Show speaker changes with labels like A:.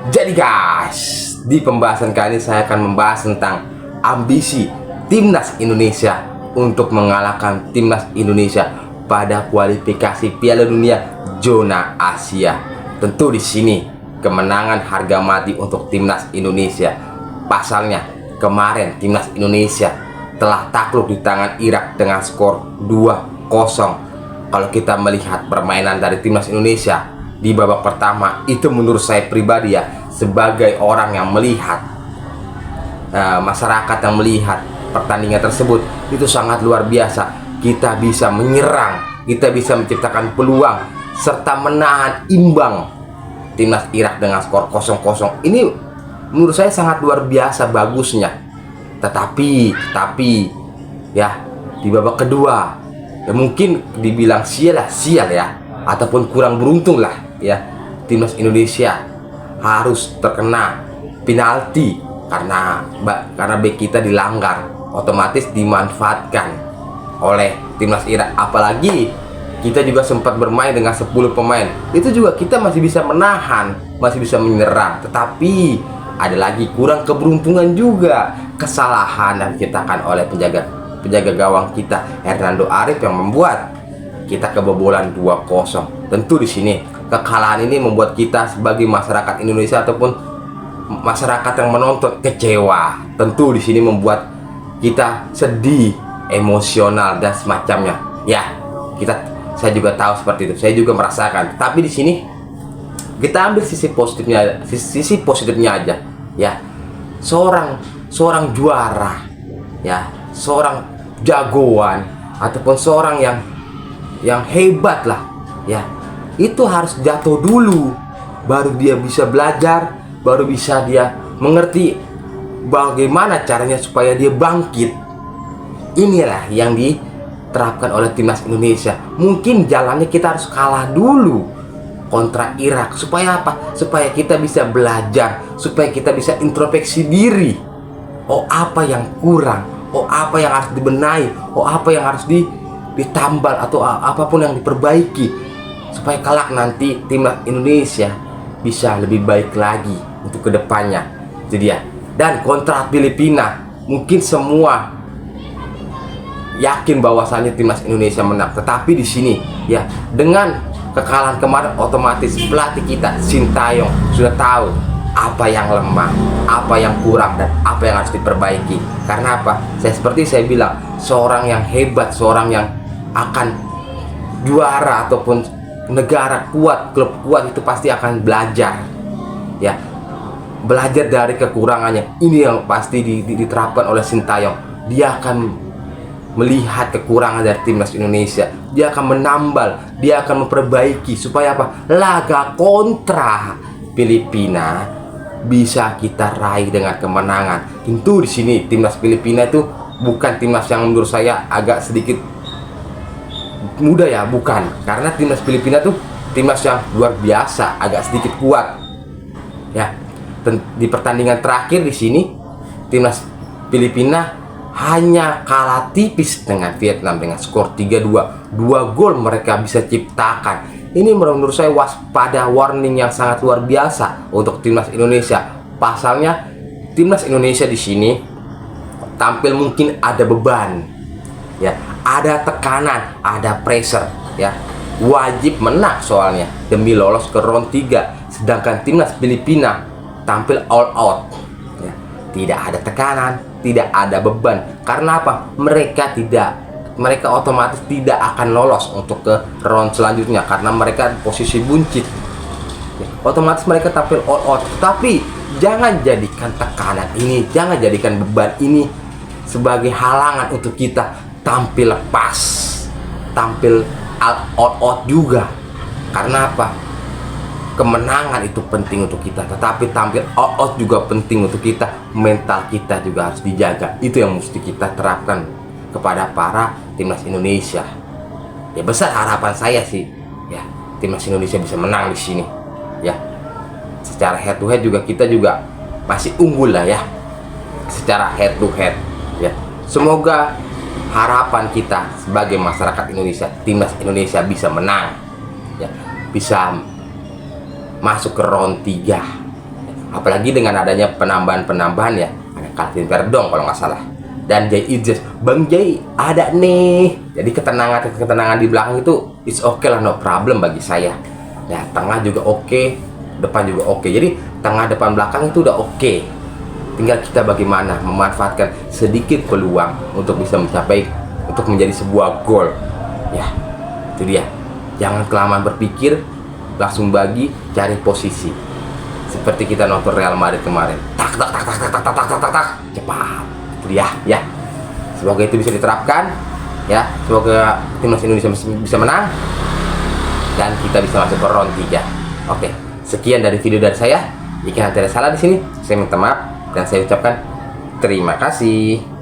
A: Jadi guys, di pembahasan kali ini saya akan membahas tentang ambisi timnas Indonesia untuk mengalahkan timnas Indonesia pada kualifikasi Piala Dunia zona Asia. Tentu di sini kemenangan harga mati untuk timnas Indonesia. Pasalnya kemarin timnas Indonesia telah takluk di tangan Irak dengan skor 2-0. Kalau kita melihat permainan dari timnas Indonesia di babak pertama, itu menurut saya pribadi ya, sebagai orang yang melihat, masyarakat yang melihat pertandingan tersebut, itu sangat luar biasa. Kita bisa menyerang, kita bisa menciptakan peluang serta menahan imbang timnas Irak dengan skor 0-0. Ini menurut saya sangat luar biasa bagusnya. Tetapi ya, di babak kedua ya mungkin dibilang sial ya, ataupun kurang beruntung lah ya, timnas Indonesia harus terkena penalti karena bek kita dilanggar, otomatis dimanfaatkan oleh timnas Irak. Apalagi kita juga sempat bermain dengan 10 pemain, itu juga kita masih bisa menahan, masih bisa menyerang. Tetapi ada lagi kurang keberuntungan juga, kesalahan yang diciptakan oleh penjaga gawang kita Hernando Arif yang membuat kita kebobolan 2-0. Tentu di sini kekalahan ini membuat kita sebagai masyarakat Indonesia ataupun masyarakat yang menonton kecewa. Tentu di sini membuat kita sedih, emosional dan semacamnya. Ya, saya juga tahu seperti itu. Saya juga merasakan. Tapi di sini kita ambil sisi positifnya aja. Ya, seorang juara, ya, seorang jagoan ataupun seorang yang hebat lah, ya, itu harus jatuh dulu, baru dia bisa belajar, baru bisa dia mengerti bagaimana caranya supaya dia bangkit. Inilah yang diterapkan oleh timnas Indonesia. Mungkin jalannya kita harus kalah dulu kontra Irak. Supaya apa? Supaya kita bisa belajar, supaya kita bisa introspeksi diri. Oh, apa yang kurang? Oh, apa yang harus dibenahi? Oh, apa yang harus ditambal atau apapun yang diperbaiki supaya kelak nanti timnas Indonesia bisa lebih baik lagi untuk kedepannya. Jadi ya, dan kontra Filipina mungkin semua yakin bahwasannya timnas Indonesia menang, tetapi di sini ya, dengan kekalahan kemarin otomatis pelatih kita Sintayong sudah tahu apa yang lemah, apa yang kurang, dan apa yang harus diperbaiki. Karena apa? Seperti saya bilang, seorang yang hebat, seorang yang akan juara ataupun negara kuat, klub kuat, itu pasti akan belajar, ya, belajar dari kekurangannya. Ini yang pasti diterapkan oleh Sintayong. Dia akan melihat kekurangan dari timnas Indonesia, dia akan menambal, dia akan memperbaiki supaya apa? Laga kontra Filipina bisa kita raih dengan kemenangan. Tentu di sini timnas Filipina itu bukan timnas yang menurut saya agak sedikit mudah ya, bukan, karena timnas Filipina tuh timnas yang luar biasa, agak sedikit kuat ya. Di pertandingan terakhir di sini timnas Filipina hanya kalah tipis dengan Vietnam dengan skor 3-2. 2 gol mereka bisa ciptakan. Ini menurut saya waspada, warning yang sangat luar biasa untuk timnas Indonesia. Pasalnya timnas Indonesia di sini tampil mungkin ada beban, ya, ada tekanan, ada pressure, ya, wajib menang soalnya demi lolos ke round 3. Sedangkan timnas Filipina tampil all out, ya, tidak ada tekanan, tidak ada beban. Karena apa? Mereka otomatis tidak akan lolos untuk ke round selanjutnya karena mereka posisi buncit, ya, otomatis mereka tampil all out. Tapi jangan jadikan tekanan ini, jangan jadikan beban ini sebagai halangan untuk kita tampil lepas, tampil all out juga. Karena apa? Kemenangan itu penting untuk kita, tetapi tampil all out juga penting untuk kita. Mental kita juga harus dijaga. Itu yang mesti kita terapkan kepada para timnas Indonesia. Ya, besar harapan saya sih, ya, timnas Indonesia bisa menang di sini. Ya, secara head to head juga kita juga masih unggul lah ya, secara head to head. Ya, semoga harapan kita sebagai masyarakat Indonesia, timnas Indonesia bisa menang, ya, bisa masuk ke round 3. Apalagi dengan adanya penambahan ya, ada Calvin Verdong kalau nggak salah, dan Jay Idris. Bang Jay ada nih, jadi ketenangan di belakang itu it's okay lah, no problem bagi saya ya. Tengah juga oke, depan juga oke. Jadi tengah, depan, belakang itu udah oke. Tinggal kita bagaimana memanfaatkan sedikit peluang untuk bisa mencapai, untuk menjadi sebuah gol ya. Itu dia, jangan kelamaan berpikir, langsung bagi, cari posisi seperti kita nonton Real Madrid kemarin, tak tak tak tak tak tak tak tak tak tak, cepat. Itu dia ya. Semoga itu bisa diterapkan ya. Semoga timnas Indonesia bisa menang dan kita bisa masuk ke round 3. Oke, sekian dari video dari saya. Jika ada salah di sini, saya minta maaf dan saya ucapkan terima kasih.